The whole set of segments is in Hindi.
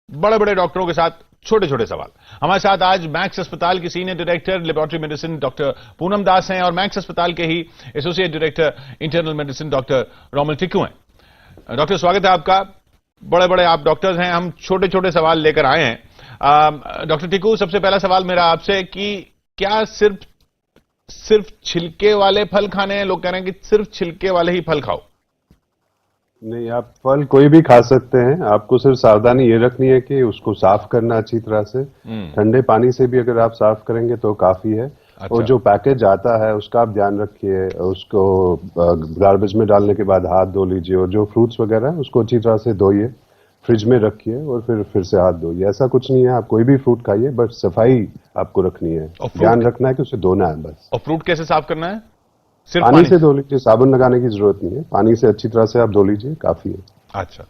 बड़े बड़े डॉक्टरों के साथ छोटे छोटे सवाल। हमारे साथ आज मैक्स अस्पताल की senior director laboratory medicine doctor Poonam Das हैं और मैक्स अस्पताल के ही associate director internal medicine doctor Romil Tikoo हैं। डॉक्टर, स्वागत है आपका। बड़े बड़े आप डॉक्टर्स हैं, हम छोटे छोटे सवाल लेकर आए हैं। डॉक्टर टिक्कू, सबसे पहला सवाल मेरा आपसे कि क्या सिर्फ छिलके वाले फल खाने हैं? लोग कह रहे हैं कि सिर्फ छिलके वाले ही फल खाओ। नहीं, आप फल कोई भी खा सकते हैं। आपको सिर्फ सावधानी ये रखनी है कि उसको साफ करना अच्छी तरह से। ठंडे पानी से भी अगर आप साफ करेंगे तो काफी है। अच्छा। और जो पैकेज आता है उसका आप ध्यान रखिए, उसको गार्बेज में डालने के बाद हाथ धो लीजिए, और जो फ्रूट्स वगैरह है उसको अच्छी तरह से धोइए, फ्रिज में रखिए और फिर से हाथ धोइए। ऐसा कुछ नहीं है, आप कोई भी फ्रूट खाइए, बट सफाई आपको रखनी है, ध्यान रखना है कि उसे धोना है बस। और फ्रूट कैसे साफ करना है? सिर्फ पानी से धो लीजिए, साबुन लगाने की जरूरत नहीं है, पानी से अच्छी तरह से आप धो लीजिए, काफी है। अच्छा।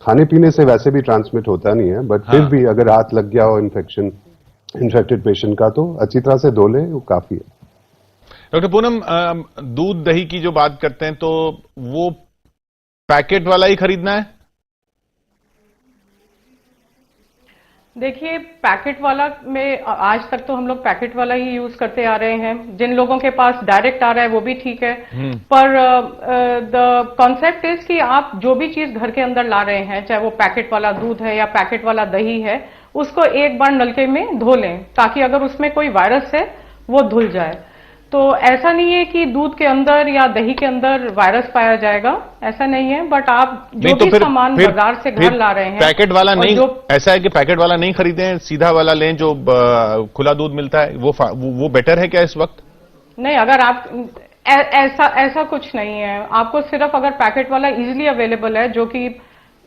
खाने पीने से वैसे भी ट्रांसमिट होता नहीं है, बट फिर भी अगर हाथ लग गया हो इन्फेक्टेड पेशेंट का, तो अच्छी तरह से धो ले, वो काफी है। डॉक्टर पूनम, दूध दही की जो बात करते हैं तो वो पैकेट वाला ही खरीदना है? देखिए, पैकेट वाला में आज तक तो हम लोग पैकेट वाला ही यूज करते आ रहे हैं। जिन लोगों के पास डायरेक्ट आ रहा है वो भी ठीक है, पर द कॉन्सेप्ट इज कि आप जो भी चीज घर के अंदर ला रहे हैं, चाहे वो पैकेट वाला दूध है या पैकेट वाला दही है, उसको एक बार नलके में धो लें, ताकि अगर उसमें कोई वायरस है वो धुल जाए। तो ऐसा नहीं है कि दूध के अंदर या दही के अंदर वायरस पाया जाएगा, ऐसा नहीं है। बट आप जो भी सामान बाजार से घर ला रहे हैं, पैकेट वाला नहीं, ऐसा है कि पैकेट वाला नहीं खरीदें, सीधा वाला लें जो खुला दूध मिलता है, वो बेटर है क्या इस वक्त? नहीं, अगर आप ऐसा कुछ नहीं है। आपको सिर्फ अगर पैकेट वाला इजीली अवेलेबल है, जो कि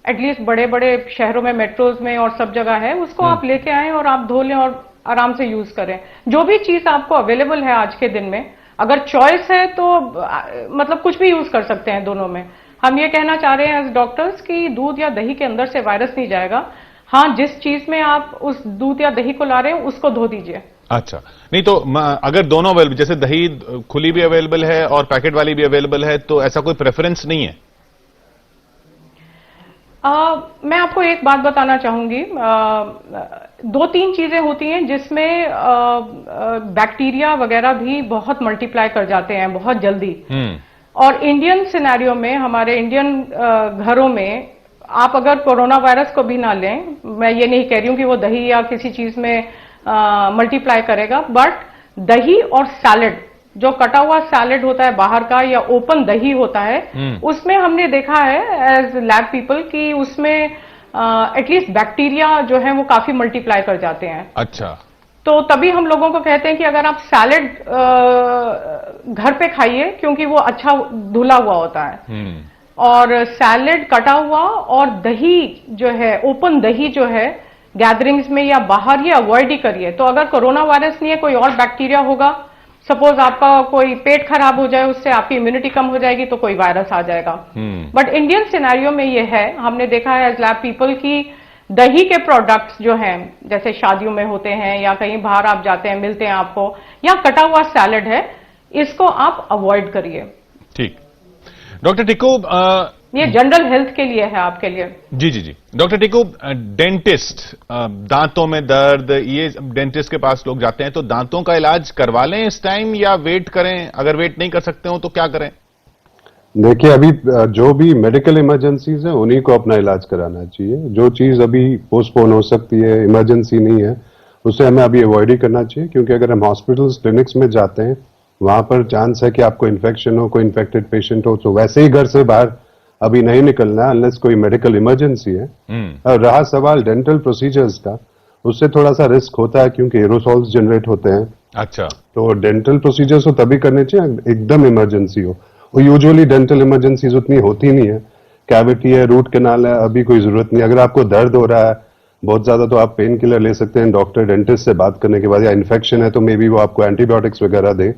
एटलीस्ट बड़े बड़े शहरों में, मेट्रोज में और सब जगह है, उसको आप लेके आएं और आप धो लें और आराम से यूज करें। जो भी चीज आपको अवेलेबल है आज के दिन में, अगर चॉइस है तो मतलब कुछ भी यूज कर सकते हैं दोनों में। हम ये कहना चाह रहे हैं एज डॉक्टर्स कि दूध या दही के अंदर से वायरस नहीं जाएगा। हाँ, जिस चीज में आप उस दूध या दही को ला रहे हैं उसको धो दीजिए। अच्छा, नहीं तो अगर दोनों अवेलेबल, जैसे दही खुली भी अवेलेबल है और पैकेट वाली भी अवेलेबल है, तो ऐसा कोई प्रेफरेंस नहीं है? मैं आपको एक बात बताना चाहूंगी। दो तीन चीजें होती हैं जिसमें बैक्टीरिया वगैरह भी बहुत मल्टीप्लाई कर जाते हैं बहुत जल्दी। और इंडियन सिनेरियो में, हमारे इंडियन घरों में, आप अगर कोरोना वायरस को भी ना लें, मैं ये नहीं कह रही हूं कि वो दही या किसी चीज में मल्टीप्लाई करेगा, बट दही और सैलेड, जो कटा हुआ सैलेड होता है बाहर का या ओपन दही होता है, उसमें हमने देखा है एज लैब पीपल कि उसमें एटलीस्ट बैक्टीरिया जो है वो काफी मल्टीप्लाई कर जाते हैं। अच्छा। तो तभी हम लोगों को कहते हैं कि अगर आप सैलेड घर पे खाइए, क्योंकि वो अच्छा धुला हुआ होता है। और सैलेड कटा हुआ और दही जो है, ओपन दही जो है, गैदरिंग्स में या बाहर, ये अवॉइड ही करिए। तो अगर कोरोना वायरस नहीं है, कोई और बैक्टीरिया होगा, सपोज आपका कोई पेट खराब हो जाए, उससे आपकी इम्यूनिटी कम हो जाएगी, तो कोई वायरस आ जाएगा। बट इंडियन सिनेरियो में ये है, हमने देखा है एज लैब पीपल की दही के प्रोडक्ट्स जो हैं, जैसे शादियों में होते हैं या कहीं बाहर आप जाते हैं, मिलते हैं आपको, या कटा हुआ सैलेड है, इसको आप अवॉइड करिए। ठीक। डॉक्टर टिक्कू, ये जनरल हेल्थ के लिए है, आपके लिए। जी। डॉक्टर टिक्कू, डेंटिस्ट, दांतों में दर्द, ये डेंटिस्ट के पास लोग जाते हैं, तो दांतों का इलाज करवा लें इस टाइम या वेट करें? अगर वेट नहीं कर सकते हो तो क्या करें? देखिए, अभी जो भी मेडिकल इमरजेंसीज है उन्हीं को अपना इलाज कराना चाहिए। जो चीज अभी पोस्टपोन हो सकती है, इमरजेंसी नहीं है, उसे हमें अभी अवॉइड ही करना चाहिए। क्योंकि अगर हम हॉस्पिटल्स, क्लिनिक्स में जाते हैं, वहां पर चांस है कि आपको इन्फेक्शन हो, कोई इन्फेक्टेड पेशेंट हो, तो वैसे ही घर से बाहर अभी नहीं निकलना है अनलेस कोई मेडिकल इमरजेंसी है। और रहा सवाल डेंटल प्रोसीजर्स का, उससे थोड़ा सा रिस्क होता है क्योंकि एरोसॉल्स जनरेट होते हैं। अच्छा। तो डेंटल प्रोसीजर्स तो तभी करने चाहिए एकदम इमरजेंसी हो। और यूजुअली डेंटल इमरजेंसीज उतनी होती नहीं है। कैविटी है, रूट कैनाल है, अभी कोई जरूरत नहीं। अगर आपको दर्द हो रहा है बहुत ज्यादा, तो आप पेन किलर ले सकते हैं डॉक्टर, डेंटिस्ट से बात करने के बाद। या इन्फेक्शन है तो मे बी वो आपको एंटीबायोटिक्स वगैरह दे।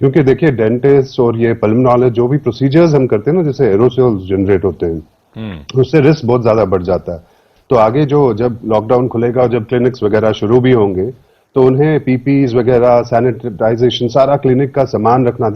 क्योंकि देखिए, डेंटिस्ट और ये पल्मोनोलॉजिस्ट जो भी प्रोसीजर्स हम करते हैं ना, जैसे एरोसॉल्स जनरेट होते हैं, उससे रिस्क बहुत ज्यादा बढ़ जाता है। तो आगे जब लॉकडाउन खुलेगा और जब क्लिनिक्स वगैरह शुरू भी होंगे, तो उन्हें पीपीईज वगैरह, सैनिटाइजेशन, सारा क्लिनिक का सामान रखना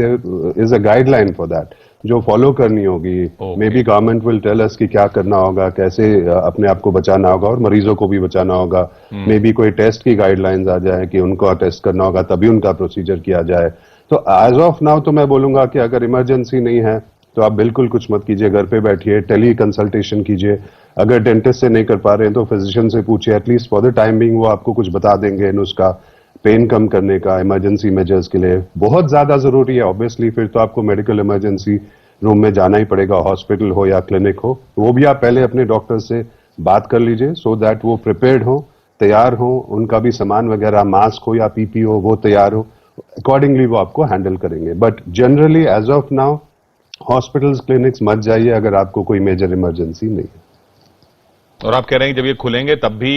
is a guideline for that. जो फॉलो करनी होगी। Maybe government will tell us कि क्या करना होगा, कैसे अपने आप को बचाना होगा और मरीजों को भी बचाना होगा। मे बी कोई टेस्ट की गाइडलाइंस आ जाए कि उनको टेस्ट करना होगा, तभी उनका प्रोसीजर किया जाए। तो एज ऑफ नाउ तो मैं बोलूंगा कि अगर इमरजेंसी नहीं है तो आप बिल्कुल कुछ मत कीजिए, घर पे बैठिए, टेली कंसल्टेशन कीजिए। अगर डेंटिस्ट से नहीं कर पा रहे हैं तो फिजिशियन से पूछिए, at least for the time being वो आपको कुछ बता देंगे नुस्खा पेन कम करने का, इमरजेंसी मेजर्स के लिए। बहुत ज्यादा जरूरी है ऑब्वियसली फिर तो आपको मेडिकल इमरजेंसी रूम में जाना ही पड़ेगा, हॉस्पिटल हो या क्लिनिक हो। वो भी आप पहले अपने डॉक्टर से बात कर लीजिए सो दैट वो प्रिपेयर्ड हो, तैयार हो, उनका भी सामान वगैरह मास्क हो या पीपी हो वो तैयार हो, अकॉर्डिंगली वो आपको हैंडल करेंगे। But generally as of now hospitals clinics मत जाइए अगर आपको कोई मेजर इमरजेंसी नहीं है। और आप कह रहे हैं कि जब ये खुलेंगे तब भी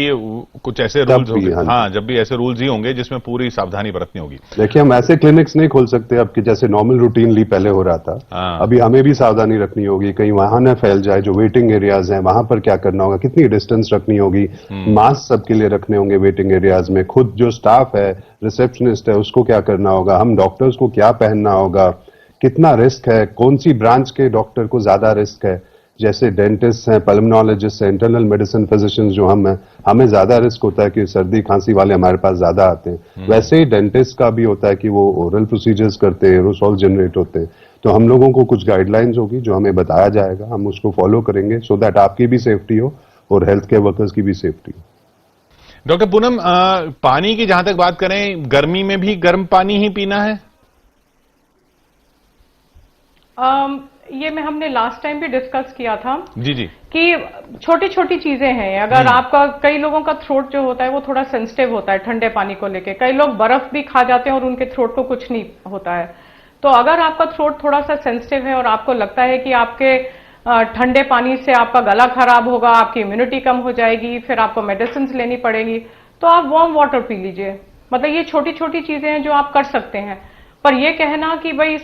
कुछ ऐसे रूल्स होंगे? हाँ, जब भी ऐसे रूल्स ही होंगे जिसमें पूरी सावधानी बरतनी होगी। देखिए हम ऐसे क्लिनिक्स नहीं खोल सकते अब कि जैसे नॉर्मल रूटीनली पहले हो रहा था। अभी हमें भी सावधानी रखनी होगी, कहीं वहां न फैल जाए। जो वेटिंग एरियाज हैं वहां पर क्या करना होगा, कितनी डिस्टेंस रखनी होगी, मास्क सबके लिए रखने होंगे वेटिंग एरियाज में। खुद जो स्टाफ है, रिसेप्शनिस्ट है, उसको क्या करना होगा, हम डॉक्टर्स को क्या पहनना होगा, कितना रिस्क है, कौन सी ब्रांच के डॉक्टर को ज्यादा रिस्क है। जैसे डेंटिस्ट हैं, पल्मोनोलॉजिस्ट हैं, इंटरनल मेडिसिन फिजिशियंस जो हम हैं, हमें ज्यादा रिस्क होता है कि सर्दी खांसी वाले हमारे पास ज्यादा आते हैं। वैसे ही डेंटिस्ट का भी होता है कि वो ओरल प्रोसीजर्स करते हैं, एरोसॉल जनरेट होते हैं। तो हम लोगों को कुछ गाइडलाइंस होगी जो हमें बताया जाएगा, हम उसको फॉलो करेंगे सो दैट आपकी भी सेफ्टी हो और हेल्थ केयर वर्कर्स की भी सेफ्टी हो। डॉक्टर पूनम, पानी की जहां तक बात करें, गर्मी में भी गर्म पानी ही पीना है? ये हमने लास्ट टाइम भी डिस्कस किया था जी जी, कि छोटी छोटी चीजें हैं। अगर आपका, कई लोगों का थ्रोट जो होता है वो थोड़ा सेंसिटिव होता है ठंडे पानी को लेके। कई लोग बर्फ भी खा जाते हैं और उनके थ्रोट को कुछ नहीं होता है। तो अगर आपका थ्रोट थोड़ा सा सेंसिटिव है और आपको लगता है कि आपके ठंडे पानी से आपका गला खराब होगा, आपकी इम्यूनिटी कम हो जाएगी, फिर आपको मेडिसिन लेनी पड़ेगी, तो आप वार्म वाटर पी लीजिए। मतलब ये छोटी छोटी चीजें हैं जो आप कर सकते हैं। पर यह कहना कि भाई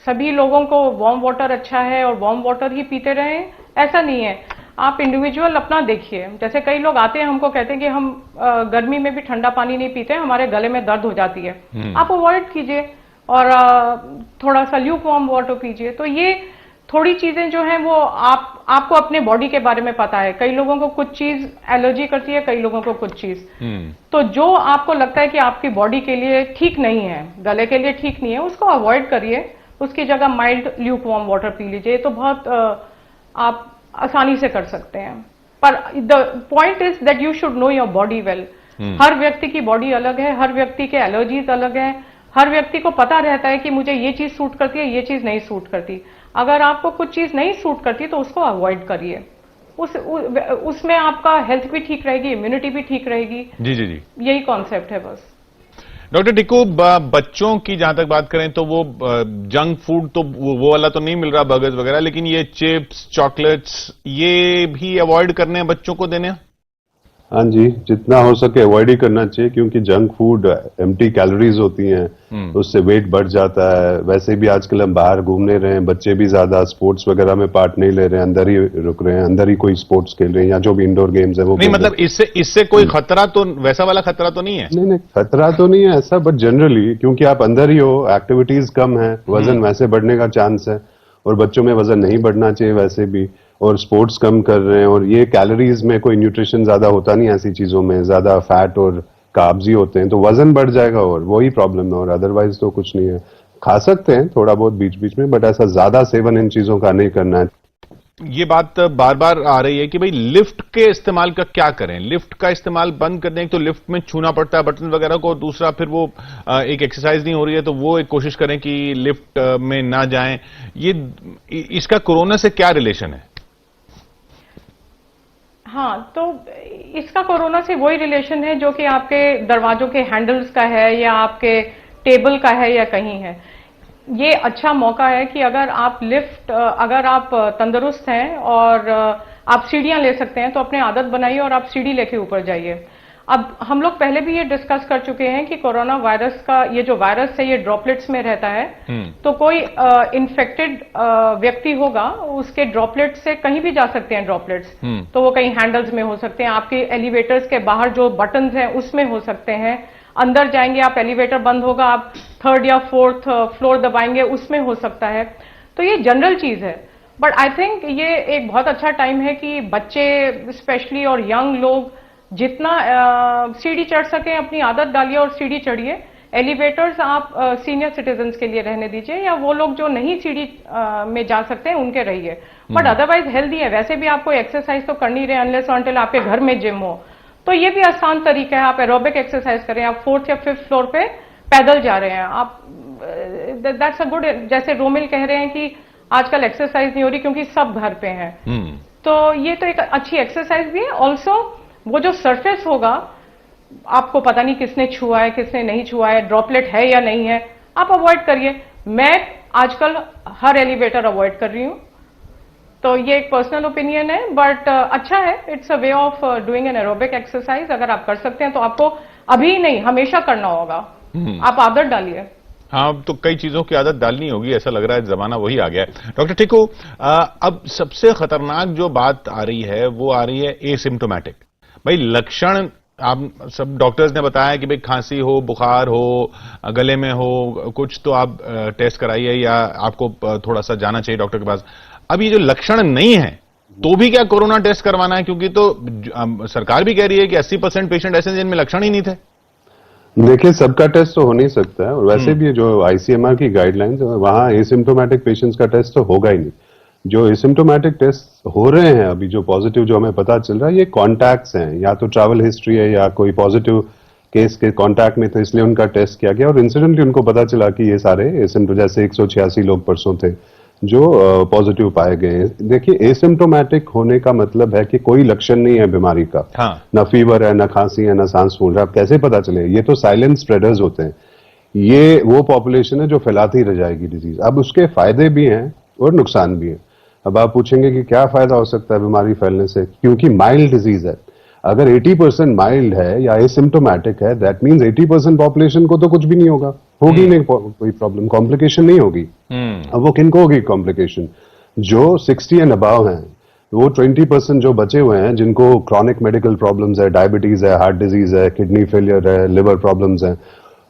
सभी लोगों को वार्म वाटर अच्छा है और वार्म वाटर ही पीते रहें, ऐसा नहीं है। आप इंडिविजुअल अपना देखिए। जैसे कई लोग आते हैं, हमको कहते हैं कि हम गर्मी में भी ठंडा पानी नहीं पीते, हमारे गले में दर्द हो जाती है। आप अवॉइड कीजिए और थोड़ा सा ल्यूक वार्म वाटर पीजिए। तो ये थोड़ी चीजें जो हैं वो आपको अपने बॉडी के बारे में पता है। कई लोगों को कुछ चीज एलर्जी करती है, कई लोगों को कुछ चीज। तो जो आपको लगता है कि आपकी बॉडी के लिए ठीक नहीं है, गले के लिए ठीक नहीं है, उसको अवॉइड करिए। उसकी जगह mild Luke warm water P लीजिए। तो बहुत आप आसानी से कर सकते हैं। पर the point is that you should know your body well. हर व्यक्ति की बॉडी अलग है, हर व्यक्ति के एलर्जीज अलग है, हर व्यक्ति को पता रहता है कि मुझे ये चीज सूट करती है, ये चीज नहीं सूट करती। अगर आपको कुछ चीज नहीं सूट करती तो उसको अवॉइड करिए। उसमें आपका हेल्थ भी ठीक रहेगी, इम्यूनिटी भी ठीक रहेगी। जी जी जी, यही कॉन्सेप्ट है बस। डॉक्टर टिक्कू, बच्चों की जहां तक बात करें तो वो जंक फूड तो वो वाला तो नहीं मिल रहा, बर्गर्स वगैरह, लेकिन ये चिप्स, चॉकलेट्स, ये भी अवॉइड करने हैं बच्चों को देने? हाँ जी, जितना हो सके अवॉइड ही करना चाहिए, क्योंकि जंक फूड एम्प्टी कैलोरीज होती हैं, उससे वेट बढ़ जाता है। वैसे भी आजकल हम बाहर घूमने रहे हैं, बच्चे भी ज्यादा स्पोर्ट्स वगैरह में पार्ट नहीं ले रहे हैं, अंदर ही रुक रहे हैं, अंदर ही कोई स्पोर्ट्स खेल रहे हैं या जो भी इंडोर गेम्स है वो नहीं। मतलब इससे कोई खतरा तो, वैसा वाला खतरा तो नहीं है? नहीं, खतरा तो नहीं है ऐसा, बट जनरली क्योंकि आप अंदर ही हो, एक्टिविटीज कम है, वजन वैसे बढ़ने का चांस है। और बच्चों में वजन नहीं बढ़ना चाहिए वैसे भी, और स्पोर्ट्स कम कर रहे हैं, और ये कैलोरीज में कोई न्यूट्रिशन ज्यादा होता नहीं, ऐसी चीजों में ज्यादा फैट और कार्ब्स ही होते हैं, तो वजन बढ़ जाएगा और वही प्रॉब्लम है। और अदरवाइज तो कुछ नहीं है। खा सकते हैं थोड़ा बहुत बीच बीच में, बट ऐसा ज्यादा सेवन इन चीजों का नहीं करना है। ये बात बार बार आ रही है कि भाई लिफ्ट के इस्तेमाल का क्या करें? लिफ्ट का इस्तेमाल बंद कर दें तो लिफ्ट में छूना पड़ता है बटन वगैरह को, दूसरा फिर वो एक एक्सरसाइज नहीं हो रही है तो वो एक कोशिश करें कि लिफ्ट में ना जाएं। ये इसका कोरोना से क्या रिलेशन है? हाँ, तो इसका कोरोना से वही रिलेशन है जो कि आपके दरवाजों के हैंडल्स का है या आपके टेबल का है या कहीं है। ये अच्छा मौका है कि अगर आप तंदुरुस्त हैं और आप सीढ़ियां ले सकते हैं तो अपने आदत बनाइए और आप सीढ़ी लेके ऊपर जाइए। अब हम लोग पहले भी ये डिस्कस कर चुके हैं कि कोरोना वायरस का ये जो वायरस है ये ड्रॉपलेट्स में रहता है। तो कोई इन्फेक्टेड व्यक्ति होगा, उसके ड्रॉपलेट्स से कहीं भी जा सकते हैं ड्रॉपलेट्स। तो वो कहीं हैंडल्स में हो सकते हैं, आपके एलिवेटर्स के बाहर जो बटन्स हैं उसमें हो सकते हैं, अंदर जाएंगे आप, एलिवेटर बंद होगा, आप 3rd या 4th फ्लोर दबाएंगे, उसमें हो सकता है। तो ये जनरल चीज है। बट आई थिंक ये एक बहुत अच्छा टाइम है कि बच्चे स्पेशली और यंग लोग जितना सीढ़ी चढ़ सके अपनी आदत डालिए और सीढ़ी चढ़िए। एलिवेटर्स आप सीनियर सिटीजन्स के लिए रहने दीजिए, या वो लोग जो नहीं सीढ़ी में जा सकते हैं उनके रहिए। बट अदरवाइज हेल्दी है। वैसे भी आपको एक्सरसाइज तो करनी रहे अनलेस अनटिल आपके घर में जिम हो, तो ये भी आसान तरीका है। आप एरोबिक एक्सरसाइज करें, आप 4th या 5th फ्लोर पे पैदल जा रहे हैं आप, दैट्स अ गुड। जैसे रोमिल कह रहे हैं कि आजकल एक्सरसाइज नहीं हो रही क्योंकि सब घर पे हैं, तो ये तो एक अच्छी एक्सरसाइज भी है। ऑल्सो वो जो सरफेस होगा, आपको पता नहीं किसने छुआ है किसने नहीं छुआ है, ड्रॉपलेट है या नहीं है, आप अवॉइड करिए। मैं आजकल हर एलिवेटर अवॉइड कर रही हूं, तो ये एक पर्सनल ओपिनियन है, बट अच्छा है। It's a way of doing an aerobic exercise. अगर आप कर सकते हैं तो आपको अभी नहीं हमेशा करना होगा। आप आदत डालिए। हाँ, तो कई चीजों की आदत डालनी होगी, ऐसा लग रहा है जमाना वही आ गया है। डॉक्टर टिक्कू, अब सबसे खतरनाक जो बात आ रही है वो आ रही है एसिम्टोमेटिक। भाई लक्षण, आप सब डॉक्टर्स ने बताया कि भाई खांसी हो, बुखार हो, गले में हो कुछ, तो आप टेस्ट कराइए या आपको थोड़ा सा जाना चाहिए डॉक्टर के पास। अब ये जो लक्षण नहीं है तो भी क्या कोरोना टेस्ट करवाना है? क्योंकि तो सरकार भी कह रही है कि 80% पेशेंट ऐसे जिनमें लक्षण ही नहीं थे। देखिए, सबका टेस्ट तो हो नहीं सकता है, और वैसे भी जो आईसीएमआर की गाइडलाइंस है वहां एसिम्टोमेटिक पेशेंट्स का टेस्ट तो होगा ही नहीं। जो एसिम्टोमेटिक टेस्ट हो रहे हैं अभी, जो पॉजिटिव जो हमें पता चल रहा है, ये कॉन्टैक्ट्स हैं, या तो ट्रैवल हिस्ट्री है या कोई पॉजिटिव केस के कॉन्टैक्ट में थे इसलिए उनका टेस्ट किया गया, और इंसिडेंटली उनको पता चला कि ये सारे एसिम्टो, जैसे 186 लोग परसों थे जो पॉजिटिव पाए गए। देखिए, एसिम्टोमेटिक होने का मतलब है कि कोई लक्षण नहीं है बीमारी का। हाँ। ना फीवर है, ना खांसी है, ना सांस फूल रहा है। अब कैसे पता चले? ये तो साइलेंट स्प्रेडर्स होते हैं। ये वो पॉपुलेशन है जो फैलाती रह जाएगी डिजीज। अब उसके फायदे भी हैं और नुकसान भी हैं। अब आप पूछेंगे कि क्या फायदा हो सकता है बीमारी फैलने से, क्योंकि माइल्ड डिजीज है। अगर 80% माइल्ड है या एसिम्टोमेटिक है, दैट मींस 80% पॉपुलेशन को तो कुछ भी नहीं होगा, होगी नहीं कोई प्रॉब्लम, कॉम्प्लिकेशन नहीं होगी। अब वो किनको होगी कॉम्प्लिकेशन? जो 60 एंड अबव हैं, वो 20% जो बचे हुए हैं जिनको क्रॉनिक मेडिकल प्रॉब्लम्स है, डायबिटीज है, हार्ट डिजीज है, किडनी फेलियर है, लिवर प्रॉब्लम्स है,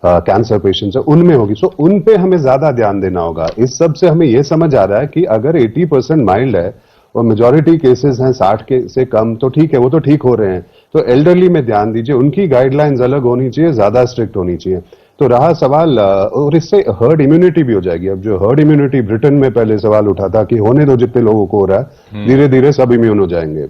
कैंसर पेशेंट्स है, उनमें होगी। सो उन पे हमें ज्यादा ध्यान देना होगा। इस सब से हमें यह समझ आ रहा है कि अगर 80% माइल्ड है और मेजॉरिटी केसेस हैं 60 के से कम, तो ठीक है, वो तो ठीक हो रहे हैं। तो एल्डरली में ध्यान दीजिए, उनकी गाइडलाइंस अलग होनी चाहिए, ज्यादा स्ट्रिक्ट होनी चाहिए। तो रहा सवाल, और इससे हर्ड इम्यूनिटी भी हो जाएगी। अब जो हर्ड इम्यूनिटी ब्रिटेन में पहले सवाल उठा था कि होने दो, जितने लोगों को हो रहा है धीरे धीरे सब इम्यून हो जाएंगे।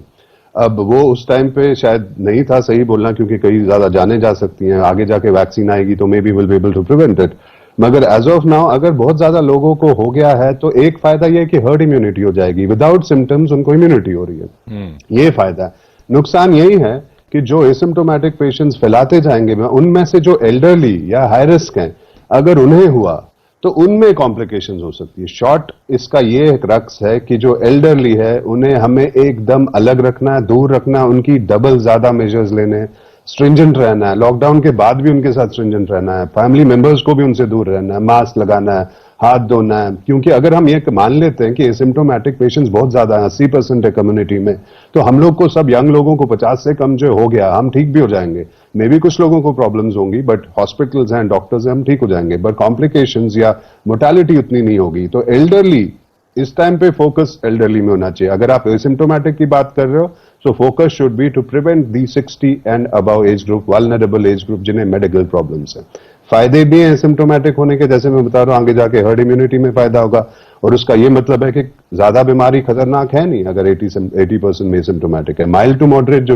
अब वो उस टाइम पे शायद नहीं था सही बोलना, क्योंकि कई ज्यादा जाने जा सकती हैं, आगे जाके वैक्सीन आएगी तो maybe will be able to prevent it. मगर एज ऑफ नाउ अगर बहुत ज्यादा लोगों को हो गया है तो एक फायदा यह कि हर्ड इम्यूनिटी हो जाएगी, विदाउट सिम्टम्स उनको इम्यूनिटी हो रही है, ये फायदा है। नुकसान यही है कि जो एसिम्टोमेटिक पेशेंट्स फैलाते जाएंगे, उनमें से जो एल्डरली या हाई रिस्क हैं, अगर उन्हें हुआ तो उनमें कॉम्प्लिकेशंस हो सकती है। शॉर्ट इसका ये एक रक्स है कि जो एल्डरली है उन्हें हमें एकदम अलग रखना है, दूर रखना है, उनकी डबल ज्यादा मेजर्स लेने हैं, स्ट्रिंजेंट रहना है, लॉकडाउन के बाद भी उनके साथ स्ट्रिंजेंट रहना है, फैमिली मेंबर्स को भी उनसे दूर रहना है, मास्क लगाना है, हाथ धोना है। क्योंकि अगर हम ये मान लेते हैं कि एसिम्टोमेटिक पेशेंट्स बहुत ज्यादा है, 80% है कम्युनिटी में, तो हम लोग को, सब यंग लोगों को 50 से कम जो हो गया, हम ठीक भी हो जाएंगे। मे भी कुछ लोगों को प्रॉब्लम्स होंगी, बट हॉस्पिटल्स हैं, डॉक्टर्स हैं, हम ठीक हो जाएंगे, बट कॉम्प्लिकेशंस या मोर्टेलिटी उतनी नहीं होगी। तो एल्डरली, इस टाइम पे फोकस एल्डरली में होना चाहिए। अगर आप एसिम्टोमेटिक की बात कर रहे हो, so focus should be to prevent the 60 and above age group, vulnerable age group जिन्हें मेडिकल प्रॉब्लम्स हैं। फायदे भी हैं सिम्टोमेटिक होने के, जैसे मैं बता रहा हूं, आगे जाके हर्ड इम्यूनिटी में फायदा होगा, और उसका ये मतलब है कि ज्यादा बीमारी खतरनाक है नहीं अगर 80% में सिम्टोमेटिक है। माइल्ड टू मॉडरेट जो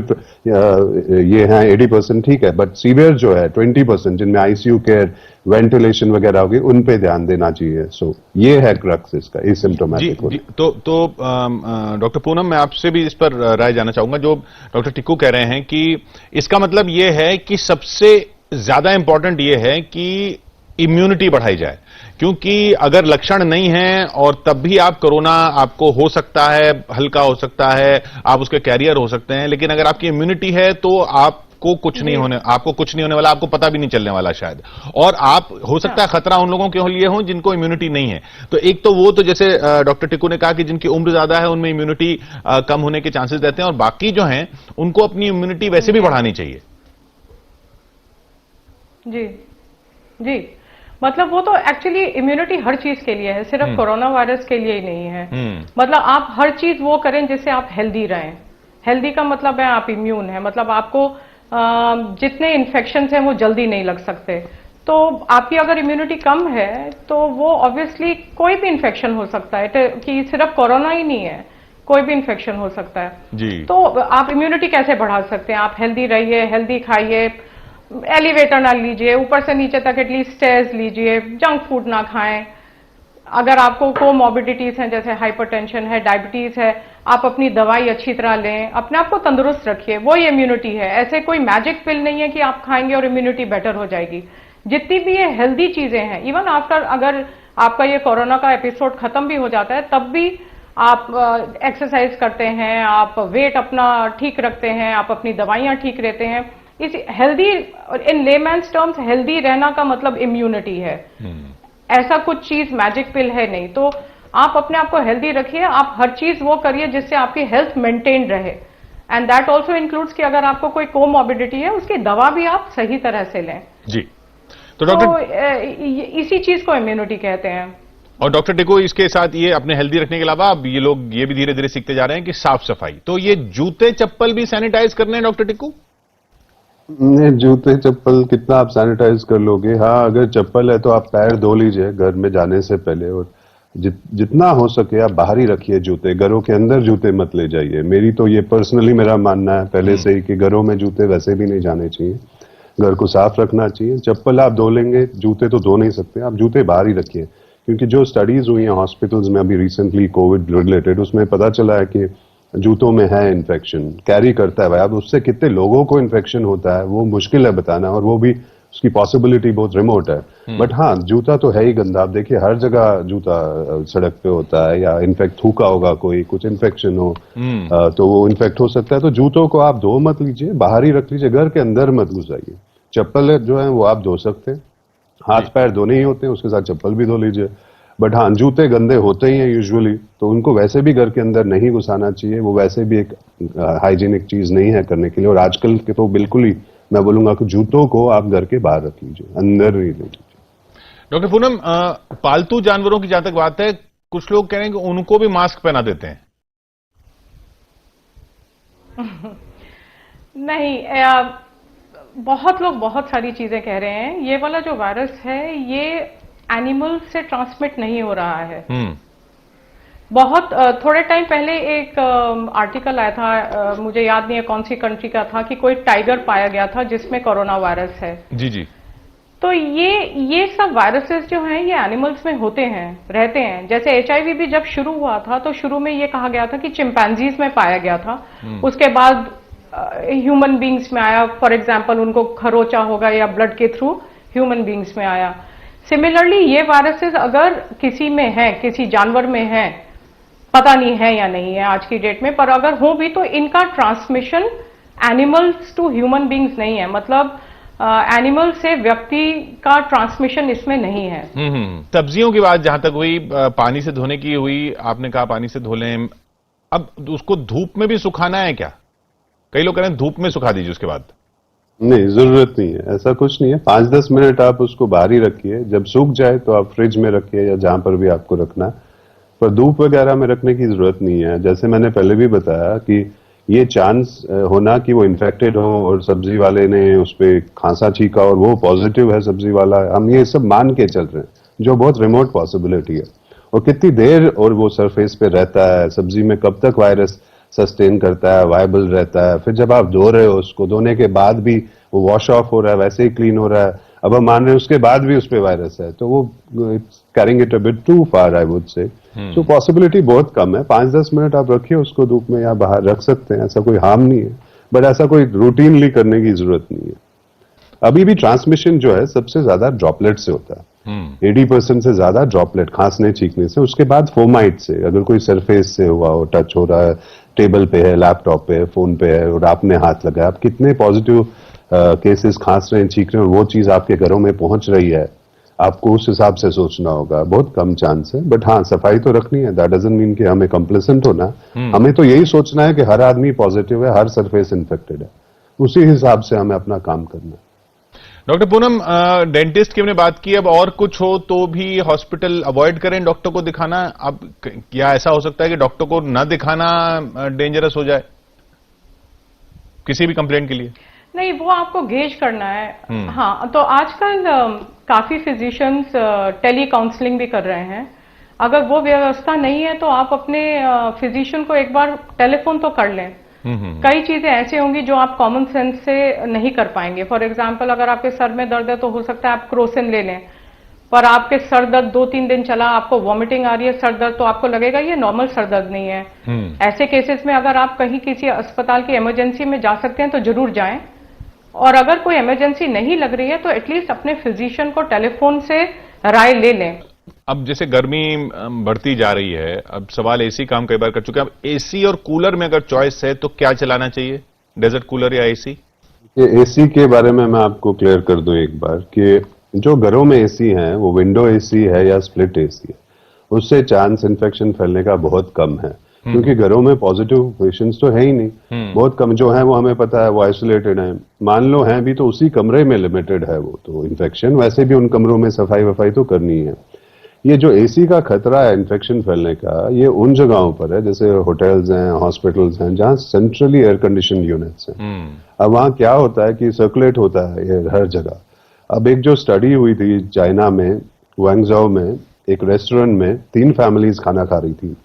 ये हैं 80% ठीक है, बट सीवियर जो है 20% जिनमें आईसीयू केयर, वेंटिलेशन वगैरह होगी, उन पे ध्यान देना चाहिए। सो ये है क्रक्स इसका, एसिम्टोमेटिक। तो डॉक्टर पूनम, मैं आपसे भी इस पर राय जानना चाहूंगा। जो डॉक्टर टिक्कू कह रहे हैं कि इसका मतलब ये है कि सबसे ज्यादा इंपॉर्टेंट ये है कि इम्यूनिटी बढ़ाई जाए, क्योंकि अगर लक्षण नहीं है और तब भी आप कोरोना, आपको हो सकता है, हल्का हो सकता है, आप उसके कैरियर हो सकते हैं, लेकिन अगर आपकी इम्यूनिटी है तो आपको कुछ नहीं होने वाला, आपको पता भी नहीं चलने वाला शायद। और आप, हो सकता है खतरा उन लोगों के लिए हो जिनको इम्यूनिटी नहीं है। तो एक तो वो, तो जैसे डॉक्टर टिक्कू ने कहा कि जिनकी उम्र ज्यादा है उनमें इम्यूनिटी कम होने के चांसेस रहते हैं, और बाकी जो हैं उनको अपनी इम्यूनिटी वैसे भी बढ़ानी चाहिए। जी जी, मतलब वो तो एक्चुअली इम्यूनिटी हर चीज के लिए है, सिर्फ कोरोना वायरस के लिए ही नहीं है। मतलब आप हर चीज वो करें जिससे आप हेल्दी रहें। हेल्दी का मतलब है आप इम्यून है, मतलब आपको जितने इन्फेक्शन हैं वो जल्दी नहीं लग सकते। तो आपकी अगर इम्यूनिटी कम है तो वो ऑब्वियसली कोई भी इन्फेक्शन हो सकता है, कि सिर्फ कोरोना ही नहीं है, कोई भी इन्फेक्शन हो सकता है जी। तो आप इम्यूनिटी कैसे बढ़ा सकते हैं? आप हेल्दी रहिए, हेल्दी खाइए, एलिवेटर ना लीजिए, ऊपर से नीचे तक एटलीस्ट स्टेयर्स लीजिए, जंक फूड ना खाएं। अगर आपको कोमॉर्बिडिटीज हैं जैसे हाइपरटेंशन है, डायबिटीज है, आप अपनी दवाई अच्छी तरह लें, अपने आप को तंदुरुस्त रखिए, वही इम्यूनिटी है। ऐसे कोई मैजिक पिल नहीं है कि आप खाएंगे और इम्यूनिटी बेटर हो जाएगी। जितनी भी ये हेल्दी चीजें हैं, इवन आफ्टर अगर आपका ये कोरोना का एपिसोड खत्म भी हो जाता है तब भी आप एक्सरसाइज करते हैं, आप वेट अपना ठीक रखते हैं, आप अपनी दवाइयां ठीक रहते हैं, इस हेल्दी, इन लेमैन्स टर्म्स हेल्दी रहना का मतलब इम्यूनिटी है। ऐसा कुछ चीज मैजिक पिल है नहीं। तो आप अपने आप को हेल्दी रखिए, आप हर चीज वो करिए जिससे आपकी हेल्थ मेंटेन रहे, एंड दैट ऑल्सो इंक्लूड्स कि अगर आपको कोई कोमॉर्बिडिटी है उसकी दवा भी आप सही तरह से लें। जी। तो डॉक्टर, इसी चीज को इम्यूनिटी कहते हैं। और डॉक्टर टिक्कू, इसके साथ ये अपने हेल्दी रखने के अलावा अब ये लोग ये भी धीरे धीरे सीखते जा रहे हैं कि साफ सफाई, तो ये जूते चप्पल भी सैनिटाइज करने हैं डॉक्टर टिक्कू? नहीं, जूते चप्पल कितना आप सैनिटाइज कर लोगे। हाँ, अगर चप्पल है तो आप पैर धो लीजिए घर में जाने से पहले, और जितना हो सके आप बाहर ही रखिए जूते, घरों के अंदर जूते मत ले जाइए। मेरी तो ये पर्सनली मेरा मानना है पहले से ही कि घरों में जूते वैसे भी नहीं जाने चाहिए, घर को साफ रखना चाहिए। चप्पल आप धो लेंगे, जूते तो धो नहीं सकते, आप जूते बाहर ही रखिए। क्योंकि जो स्टडीज हुई हैं हॉस्पिटल्स में अभी रिसेंटली कोविड रिलेटेड, उसमें पता चला है कि जूतों में है इन्फेक्शन, कैरी करता है भाई। अब उससे कितने लोगों को इन्फेक्शन होता है वो मुश्किल है बताना, और वो भी उसकी पॉसिबिलिटी बहुत रिमोट है। बट हाँ, जूता तो है ही गंदा। आप देखिए हर जगह जूता सड़क पे होता है, या इनफेक्ट थूका होगा कोई, कुछ इन्फेक्शन हो तो वो इन्फेक्ट हो सकता है। तो जूतों को आप धो मत लीजिए, बाहर ही रख लीजिए, घर के अंदर मत घुसाइए। चप्पल जो है वो आप धो सकते हैं, हाथ पैर धोने ही होते हैं, उसके साथ चप्पल भी धो लीजिए। बट हाँ, जूते गंदे होते ही हैं यूजुअली, तो उनको वैसे भी घर के अंदर नहीं घुसाना चाहिए। वो वैसे भी एक हाइजीनिक चीज नहीं है करने के लिए। और आजकल के तो बिल्कुल ही मैं बोलूंगा कि जूतों को आप घर के बाहर रख लीजिए, अंदर नहीं ले लीजिए। डॉक्टर पूनम, पालतू जानवरों की जहां तक बात है, कुछ लोग कह रहे हैं कि उनको भी मास्क पहना देते हैं। नहीं, बहुत लोग बहुत सारी चीजें कह रहे हैं। ये वाला जो वायरस है ये एनिमल से ट्रांसमिट नहीं हो रहा है। बहुत थोड़े टाइम पहले एक आर्टिकल आया था, मुझे याद नहीं है कौन सी कंट्री का था, कि कोई टाइगर पाया गया था जिसमें कोरोना वायरस है। जी जी। तो ये सब वायरसेस जो हैं ये एनिमल्स में होते हैं, रहते हैं। जैसे HIV भी जब शुरू हुआ था तो शुरू में ये कहा गया था कि चिंपैंजीज में पाया गया था, उसके बाद ह्यूमन बींग्स में आया। फॉर एग्जाम्पल उनको खरोचा होगा या ब्लड के थ्रू ह्यूमन बींग्स में आया। सिमिलरली ये वायरसेस अगर किसी में है, किसी जानवर में है, पता नहीं है या नहीं है आज की डेट में, पर अगर हो भी तो इनका transmission animals to human beings नहीं है। मतलब एनिमल से व्यक्ति का ट्रांसमिशन इसमें नहीं है। सब्जियों की बात जहां तक हुई, पानी से धोने की हुई, आपने कहा पानी से धो लें। अब उसको धूप में भी सुखाना है क्या? कई लोग कह रहे हैं धूप में सुखा दीजिए उसके बाद। नहीं, जरूरत नहीं है, ऐसा कुछ नहीं है। 5-10 मिनट आप उसको बाहर ही रखिए, जब सूख जाए तो आप फ्रिज में रखिए या जहां पर भी आपको रखना है, पर धूप वगैरह में रखने की जरूरत नहीं है। जैसे मैंने पहले भी बताया कि ये चांस होना कि वो इन्फेक्टेड हो और सब्जी वाले ने उस पर खांसा छीका और वो पॉजिटिव है सब्जी वाला, हम ये सब मान के चल रहे हैं, जो बहुत रिमोट पॉसिबिलिटी है। और कितनी देर और वो सरफेस पे रहता है, सब्जी में कब तक वायरस सस्टेन करता है, वायबल रहता है। फिर जब आप धो रहे हो, उसको धोने के बाद भी वो वॉश ऑफ हो रहा है, वैसे ही क्लीन हो रहा है, अब हम मान रहे हैं उसके बाद भी उस पर वायरस है, तो वो carrying it a bit too far I would say. So possibility बहुत कम है। 5-10 मिनट आप रखिए उसको धूप में या बाहर रख सकते हैं, ऐसा कोई हार्म नहीं है, बट ऐसा कोई रूटीनली करने की जरूरत नहीं है। अभी भी ट्रांसमिशन जो है सबसे ज्यादा ड्रॉपलेट से होता है, 80% से ज्यादा ड्रॉपलेट, खांसने छींकने से, उसके बाद फोमाइट से। अगर कोई सरफेस से हुआ हो, टच हो रहा है, टेबल पे है, लैपटॉप पे है, फोन पे है और आपने हाथ लगाया, आप कितने पॉजिटिव केसेस खांस रहे हैं, छींक रहे हैं, वो चीज आपके घरों में पहुंच रही है, आपको उस हिसाब से सोचना होगा। बहुत कम चांस है, बट हाँ, सफाई तो रखनी है। दैट डजंट मीन कि हमें कंप्लेसेंट होना, हमें तो यही सोचना है कि हर आदमी पॉजिटिव है, हर सरफेस इन्फेक्टेड है, उसी हिसाब से हमें अपना काम करना है। डॉक्टर पूनम, डेंटिस्ट की हमने बात की, अब और कुछ हो तो भी हॉस्पिटल अवॉइड करें डॉक्टर को दिखाना। अब क्या ऐसा हो सकता है कि डॉक्टर को न दिखाना डेंजरस हो जाए किसी भी कंप्लेंट के लिए? नहीं, वो आपको गेज करना है। हाँ, तो आजकल काफी फिजिशियंस टेली काउंसलिंग भी कर रहे हैं। अगर वो व्यवस्था नहीं है तो आप अपने फिजिशियन को एक बार टेलीफोन तो कर लें। कई चीजें ऐसी होंगी जो आप कॉमन सेंस से नहीं कर पाएंगे। फॉर एग्जाम्पल, अगर आपके सर में दर्द है तो हो सकता है आप क्रोसिन ले लें, पर आपके सर दर्द 2-3 दिन चला, आपको वॉमिटिंग आ रही है, सर दर्द, तो आपको लगेगा ये नॉर्मल सर दर्द नहीं है। ऐसे केसेस में अगर आप कहीं किसी अस्पताल की इमरजेंसी में जा सकते हैं तो जरूर जाएं। और अगर कोई इमरजेंसी नहीं लग रही है तो एटलीस्ट अपने फिजिशियन को टेलीफोन से राय ले लें। अब जैसे गर्मी बढ़ती जा रही है, अब सवाल एसी काम कई बार कर चुके हैं, अब एसी और कूलर में अगर चॉइस है तो क्या चलाना चाहिए, डेजर्ट कूलर या एसी? एसी के बारे में मैं आपको क्लियर कर दूं एक बार कि जो घरों में एसी है वो विंडो एसी है या स्प्लिट एसी है, उससे चांस इन्फेक्शन फैलने का बहुत कम है। क्योंकि घरों में पॉजिटिव पेशेंट्स तो है ही नहीं, बहुत कम जो है वो हमें पता है वो आइसोलेटेड है। मान लो हैं भी तो उसी कमरे में लिमिटेड है वो, तो इन्फेक्शन वैसे भी उन कमरों में सफाई वफाई तो करनी है। ये जो एसी का खतरा है इन्फेक्शन फैलने का, ये उन जगहों पर है जैसे होटल्स हैं, हॉस्पिटल्स हैं, जहां सेंट्रली एयर कंडीशन यूनिट्स हैं। अब वहां क्या होता है कि सर्कुलेट होता है ये हर जगह। अब एक जो स्टडी हुई थी चाइना में, गुआंगझो में, एक रेस्टोरेंट में 3 फैमिलीज खाना खा रही थी,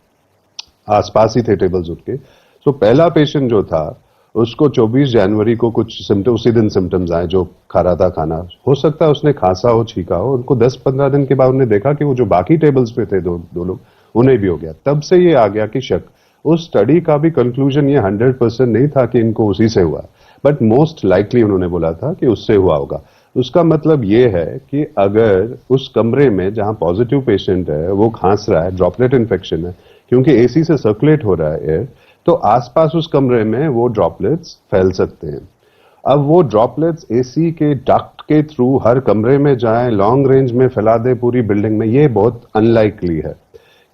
आसपास ही थे टेबल्स उनके। तो पहला पेशेंट जो था उसको 24 जनवरी को कुछ सिम्टम, उसी दिन सिम्टम्स आए जो खा रहा था खाना। हो सकता है उसने खांसा हो, छींका हो, उनको 10-15 दिन के बाद उन्होंने देखा कि वो जो बाकी टेबल्स पे थे दो लोग, उन्हें भी हो गया। तब से ये आ गया कि शक। उस स्टडी का भी कंक्लूजन ये 100% नहीं था कि इनको उसी से हुआ, बट मोस्ट लाइकली उन्होंने बोला था कि उससे हुआ होगा। उसका मतलब ये है कि अगर उस कमरे में जहां पॉजिटिव पेशेंट है वो खांस रहा है, ड्रॉपलेट इन्फेक्शन है, क्योंकि एसी से सर्कुलेट हो रहा है एयर, तो आसपास उस कमरे में वो ड्रॉपलेट्स फैल सकते हैं। अब वो ड्रॉपलेट्स एसी के डक्ट के थ्रू हर कमरे में जाएं, लॉन्ग रेंज में फैला दे पूरी बिल्डिंग में, ये बहुत अनलाइकली है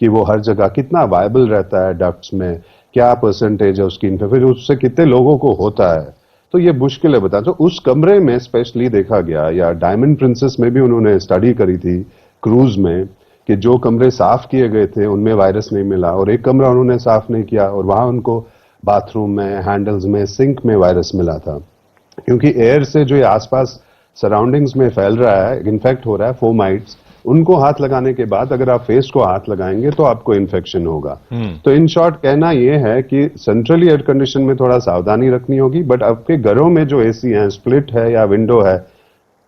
कि वो हर जगह। कितना वायबल रहता है डक्ट्स में, क्या परसेंटेज है उसकी इन्फेक्शन, फिर उससे कितने लोगों को होता है, तो ये मुश्किल है बता। तो उस कमरे में स्पेशली देखा गया, या डायमंड प्रिंसेस में भी उन्होंने स्टडी करी थी क्रूज में, कि जो कमरे साफ किए गए थे उनमें वायरस नहीं मिला, और एक कमरा उन्होंने साफ नहीं किया और वहां उनको बाथरूम में, हैंडल्स में, सिंक में वायरस मिला था। क्योंकि एयर से जो ये आसपास सराउंडिंग्स में फैल रहा है, इन्फेक्ट हो रहा है, फोमाइट्स, उनको हाथ लगाने के बाद अगर आप फेस को हाथ लगाएंगे तो आपको इन्फेक्शन होगा। तो इन शॉर्ट कहना यह है कि सेंट्रली एयर कंडीशन में थोड़ा सावधानी रखनी होगी, बट आपके घरों में जो एसी है, स्प्लिट है या विंडो है,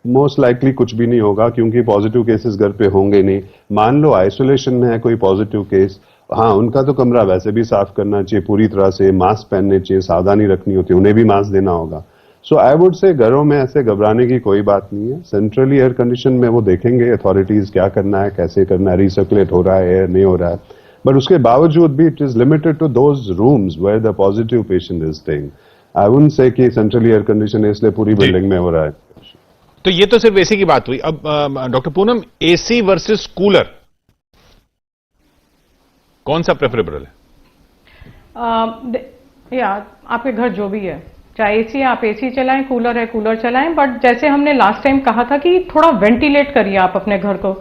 मोस्ट लाइकली कुछ भी नहीं होगा, क्योंकि पॉजिटिव केसेस घर पे होंगे नहीं। मान लो आइसोलेशन में है कोई पॉजिटिव केस, हाँ उनका तो कमरा वैसे भी साफ करना चाहिए पूरी तरह से, मास्क पहनने चाहिए, सावधानी रखनी होती है, उन्हें भी मास्क देना होगा। सो आई वुड से घरों में ऐसे घबराने की कोई बात नहीं है। सेंट्रली एयर कंडीशन में वो देखेंगे अथॉरिटीज क्या करना है, कैसे करना है, रिसर्कुलेट हो रहा है एयर, नहीं हो रहा है, बट उसके बावजूद भी it is limited to those rooms where the positive patient is staying. I wouldn't say कि सेंट्रली एयर कंडीशन है इसलिए पूरी बिल्डिंग में हो रहा है। तो ये तो सिर्फ एसी की बात हुई। अब doctor Poonam, AC versus cooler कौन सा प्रेफरेबल है? या आपके घर जो भी है, चाहे एसी है आप एसी चलाएं, कूलर है कूलर चलाएं, बट जैसे हमने लास्ट टाइम कहा था कि थोड़ा वेंटिलेट करिए आप अपने घर को।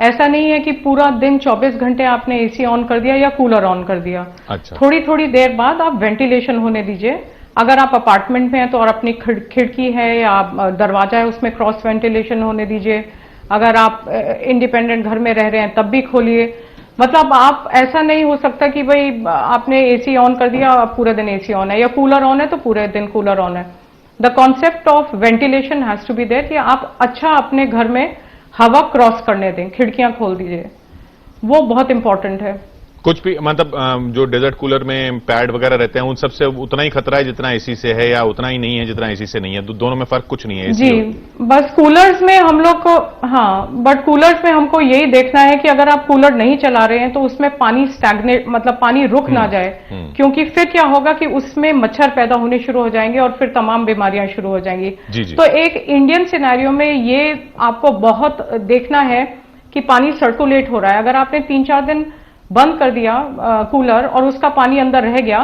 ऐसा नहीं है कि पूरा दिन 24 घंटे आपने एसी ऑन कर दिया या कूलर ऑन कर दिया। अच्छा। थोड़ी थोड़ी देर बाद आप वेंटिलेशन होने दीजिए। अगर आप अपार्टमेंट में हैं तो और अपनी खिड़की है या दरवाजा है उसमें क्रॉस वेंटिलेशन होने दीजिए। अगर आप इंडिपेंडेंट घर में रह रहे हैं तब भी खोलिए। मतलब आप, ऐसा नहीं हो सकता कि भाई आपने एसी ऑन कर दिया, पूरे दिन एसी ऑन है, या कूलर ऑन है तो पूरे दिन कूलर ऑन है। The concept of ventilation has to be there कि आप अच्छा अपने घर में हवा क्रॉस करने दें, खिड़कियां खोल दीजिए, वो बहुत इंपॉर्टेंट है। कुछ भी मतलब जो डेजर्ट कूलर में पैड वगैरह रहते हैं उन सबसे उतना ही खतरा है जितना एसी से है, या उतना ही नहीं है जितना एसी से नहीं है? दोनों में फर्क कुछ नहीं है? जी, बस कूलर्स में हम लोग को, हाँ, बट कूलर्स में हमको यही देखना है कि अगर आप कूलर नहीं चला रहे हैं तो उसमें पानी स्टैग्नेट, मतलब पानी रुक ना जाए, क्योंकि फिर क्या होगा कि उसमें मच्छर पैदा होने शुरू हो जाएंगे और फिर तमाम बीमारियां शुरू हो जाएंगी। तो एक इंडियन सिनेरियो में ये आपको बहुत देखना है कि पानी सर्कुलेट हो रहा है। अगर आपने 3-4 दिन बंद कर दिया कूलर और उसका पानी अंदर रह गया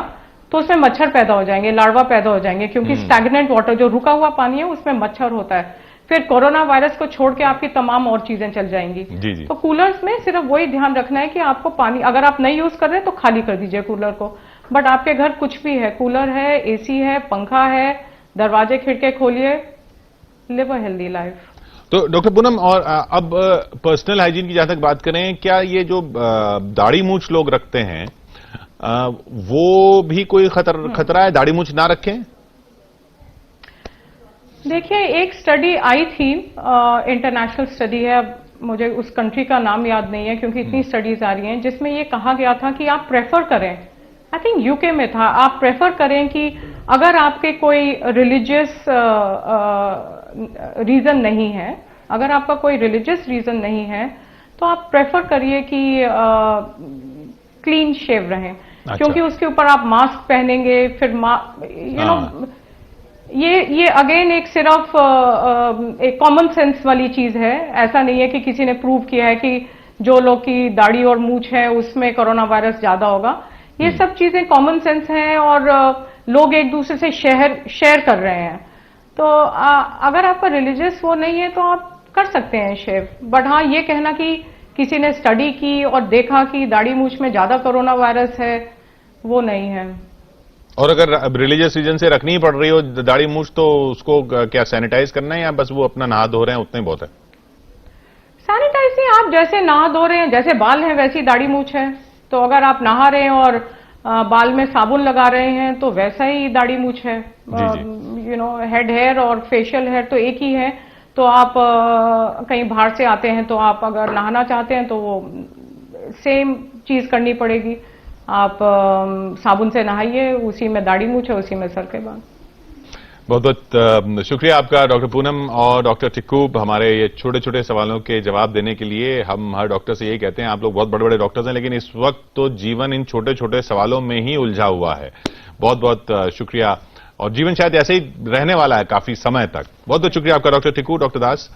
तो उसमें मच्छर पैदा हो जाएंगे, लार्वा पैदा हो जाएंगे, क्योंकि स्टैग्नेंट वाटर, जो रुका हुआ पानी है, उसमें मच्छर होता है। फिर कोरोना वायरस को छोड़ के आपकी तमाम और चीजें चल जाएंगी। जी जी। तो कूलर्स में सिर्फ वही ध्यान रखना है कि आपको पानी, अगर आप नहीं यूज कर रहे हैं तो खाली कर दीजिए कूलर को। बट आपके घर कुछ भी है, कूलर है, एसी है, पंखा है, दरवाजे खिड़के खोलिए, लिव अ हेल्दी लाइफ। तो डॉक्टर पूनम, और अब पर्सनल हाइजीन की जहां तक बात करें, क्या ये जो दाढ़ी मूछ लोग रखते हैं वो भी कोई खतरा है, दाढ़ी मूछ ना रखें? देखिए, एक स्टडी आई थी, इंटरनेशनल स्टडी है, अब मुझे उस कंट्री का नाम याद नहीं है क्योंकि इतनी स्टडीज आ रही हैं, जिसमें ये कहा गया था कि आप प्रेफर करें, आई थिंक यूके में था, आप प्रेफर करें कि अगर आपके कोई रिलीजियस रीजन नहीं है, अगर आपका कोई रिलीजियस रीजन नहीं है, तो आप प्रेफर करिए कि क्लीन शेव रहें। अच्छा। क्योंकि उसके ऊपर आप मास्क पहनेंगे, फिर यू नो, ये अगेन एक सिर्फ एक कॉमन सेंस वाली चीज है। ऐसा नहीं है कि किसी ने प्रूव किया है कि जो लोग की दाढ़ी और मूछ है उसमें कोरोना वायरस ज्यादा होगा। ये सब चीजें कॉमन सेंस हैं और लोग एक दूसरे से शेयर कर रहे हैं। तो अगर आपका रिलीजियस वो नहीं है तो आप कर सकते हैं शेव। बट हाँ, ये कहना कि किसी ने स्टडी की और देखा कि दाढ़ी मूछ में ज्यादा कोरोना वायरस है, वो नहीं है। और अगर रिलीजियस रीजन से रखनी ही पड़ रही हो दाढ़ी मूछ, तो उसको क्या सैनिटाइज करना है या बस वो अपना नहा धो रहे हैं उतना ही बहुत है? सैनिटाइज नहीं, आप जैसे नहा धो रहे हैं, जैसे बाल हैं वैसी दाढ़ी मूछ है। तो अगर आप नहा रहे हैं और बाल में साबुन लगा रहे हैं तो वैसा ही दाढ़ी मूछ है। यू नो, हेड हेयर और फेशियल हेयर तो एक ही है। तो आप कहीं बाहर से आते हैं तो आप अगर नहाना चाहते हैं तो वो सेम चीज करनी पड़ेगी। आप साबुन से नहाइए, उसी में दाढ़ी मूछ है, उसी में सर के बाल। बहुत बहुत शुक्रिया आपका डॉक्टर पूनम और डॉक्टर टिक्कू, हमारे ये छोटे छोटे सवालों के जवाब देने के लिए। हम हर डॉक्टर से यही कहते हैं, आप लोग बहुत बड़े बड़े डॉक्टर्स हैं, लेकिन इस वक्त तो जीवन इन छोटे छोटे सवालों में ही उलझा हुआ है। बहुत बहुत शुक्रिया, और जीवन शायद ऐसे ही रहने वाला है काफी समय तक। बहुत बहुत शुक्रिया आपका डॉक्टर टिक्कू, डॉक्टर दास।